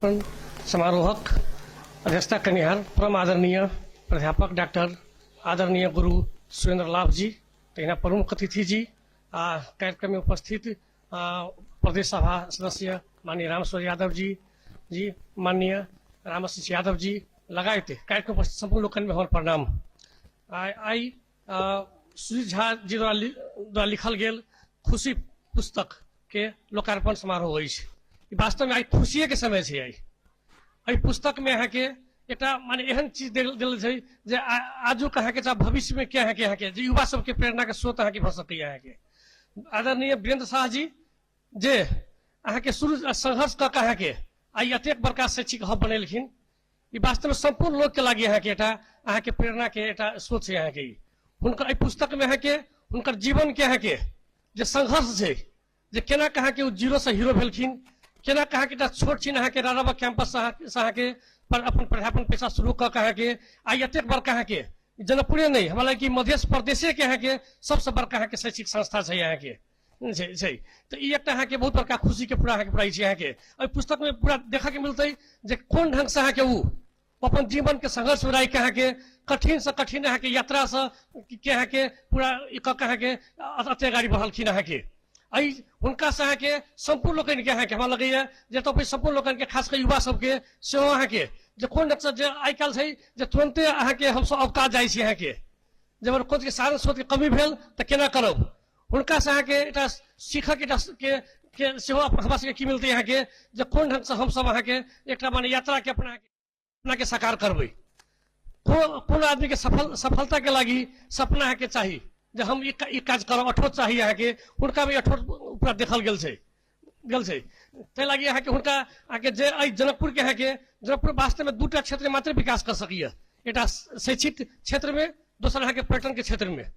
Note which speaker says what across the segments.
Speaker 1: समारोहक अध्यक्षता कनिहार परम आदरणीय प्राध्यापक डॉक्टर आदरणीय गुरु सुरेंद्र लाभ जी, तहिना प्रमुख अतिथि जी, कार्यक्रम में उपस्थित प्रदेश सभा सदस्य माननीय रामस्वर यादव जी माननीय रामाशीष यादव जी लगायत कार्यक्रम उपस्थित संपूर्ण लोकन में हमार प्रणाम। आई सुजीत झा जी द्वारा लिखल गेल खुशी पुस्तक के लोकार्पण समारोह होई छै। वास्तव में आई खुशिये के समय है। आई पुस्तक में यहाँ के एक माने एहन चीज दिल है जे आजू कहाँ के भविष्य में क्या है के यहाँ के युवा सबके प्रेरणा के स्रोत यहाँ के भर सके। यहाँ के आदरणीय वीरेंद्र शाह जी जे अहाँ के शुरू संघर्ष का कहाँ के आई अतेक बड़का शैक्षिक हब बनेलखिन। वास्तव में संपूर्ण लोग के लगे यहाँ के अहाँ के प्रेरणा के स्रोत है। यहाँ के हुनकर पुस्तक में यहाँ के हुनकर जीवन के यहाँ के जे संघर्ष है, जे केना कहाँ के जीरो से हीरो भेलखिन, केना कहाँ के छोट छीन अहाँ के रारावा कैंपस से अहाँ के पर अपन प्राध्यापन पेशा शुरू कर कहाँ के आई अतेक बड़का अहाँ के जनकपुरे नहीं हमारा कि मध्य प्रदेश के यहाँ के सबसे बड़का अहाँ के शैक्षिक संस्था है। यहाँ के तो ये एक अहाँ के बहुत बड़का खुशी के पूरा पढ़ाई है। यहाँ के पुस्तक में पूरा देखा के मिलते जे कौन ढंग से अहाँ के अपन जीवन के संघर्ष में के अहाँ के कठिन से कठिन अहाँ के यात्रा से अहाँ के पूरा कहाँ के अते गाड़ी बढ़लखिन। अहाँ के आई उनका से अहाँ के संपूर्ण लोकन के अहाँ के हमरा लगैया जे तो संपूर्ण लोकन के खास कर युवा सबके सेहो अहाँ के जे कोन ढंग से जे आई काल छै जे तुरंते अहाँ के हम सब अवकाश जाइ छी। अहाँ के जब खोज के साधन स्रोत के कमी भेल त केना करब उनका से अहाँ के सीखक के सेहो हमरा सबके की मिलते यहाँ के जे कोन ढंग से हम सब अहाँ के एक माने यात्रा के अपना के साकार करबै। कोन आदमी के सफलता के लागी सपना अहाँ के चाहिए जे हम ई काज करब अठोट चाहिए। यहाँ के हुनका भी अठोट पूरा देखल गेल छै ते लागी यहाँ के हुनका अहाँ के जे जनकपुर के यहाँ के जनकपुर वास्तव में दूटा क्षेत्र में मात्र विकास कर सकिए। एक शैक्षिक क्षेत्र में, दूसरा यहाँ के पर्यटन के क्षेत्र में,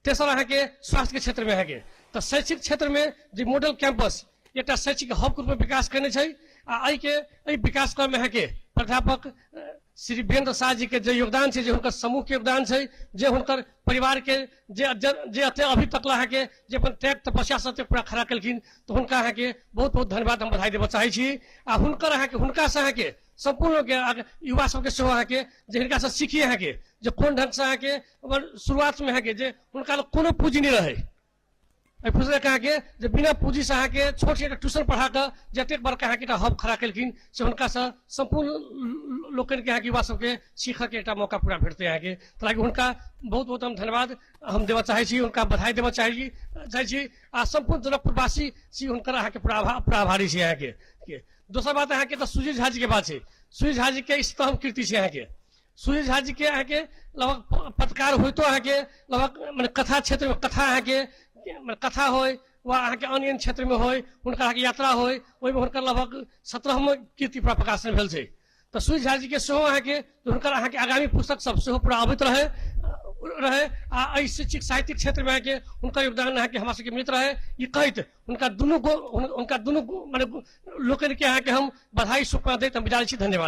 Speaker 1: तेसर यहाँ के स्वास्थ्य के क्षेत्र में। यहाँ के तो शैक्षिक क्षेत्र में जो मॉडल कैंपस एक शैक्षिक हब के रूप में विकास करने छै। के विकास क्रम में यहाँ के प्राध्यापक श्री वीरेंद्र शाह जी के जो योगदान है, जो उनका समूह के योगदान है, जो उनकर परिवार के जे अभी तक है के जे अपन त्याग तपस्या से पूरा खड़ा कलखिन तो उनका अहाँ के बहुत बहुत धन्यवाद हम बधाई देव चाहे छी। हुनकर अहाँ के हुनका से अहाँ के संपूर्ण के युवा सबके सेहो अहाँ के जे हिनका से सीखिए। अहाँ के जो कोन ढंग से अहाँ के शुरुआत में अहाँ के जे उनका कोनो पूंजी नहीं रहे फुसले कहाँ के जे बिना पूंजी से अहाँ के छोट छोट ट्यूशन पढ़ा कर जतेक बड़का अहाँ के हब खड़ा कलखिन से हुनका से संपूर्ण लोकन के यहाँ के युवा सबके सीख के मौका पूरा भेटते। यहाँ के ताकि हुनका बहुत बहुत हम धन्यवाद हम देव चाहे छी, उनका बधाई देव चाहे छी। संपूर्ण जनकपुरवासी सी हुनकर अहाँ के पूरा आभारी छी। यहाँ के दोसर बात अहाँ के सुजीत झा जी के बात है। सुजीत झा जी के स्तंभ कीर्ति है। यहाँ के सुजीत झा जी के अहाँ के लगभग पत्रकार होते अहाँ के लगभग मैंने कथा क्षेत्र में कथा अहाँ के कथा हो अहाँ के अन्य क्षेत्र में हो उनका अहाँ के यात्रा हो उनका लगभग 17वां कीर्ति पूरा प्रकाशन भेल छै। तो सुजीत झा जी के सेहो अहाँ के उनकर अहाँ के आगामी पुस्तक सब सेहो पूरा अबैत रहे शैक्षिक साहित्यिक क्षेत्र में अहाँ के उनका योगदान अहाँ के हमरा सबके मिलत रहे। ये कहते उनका दुनू माने लोकन के अहाँ के हम बधाई शुभकामना दैत हम विदा छी। धन्यवाद।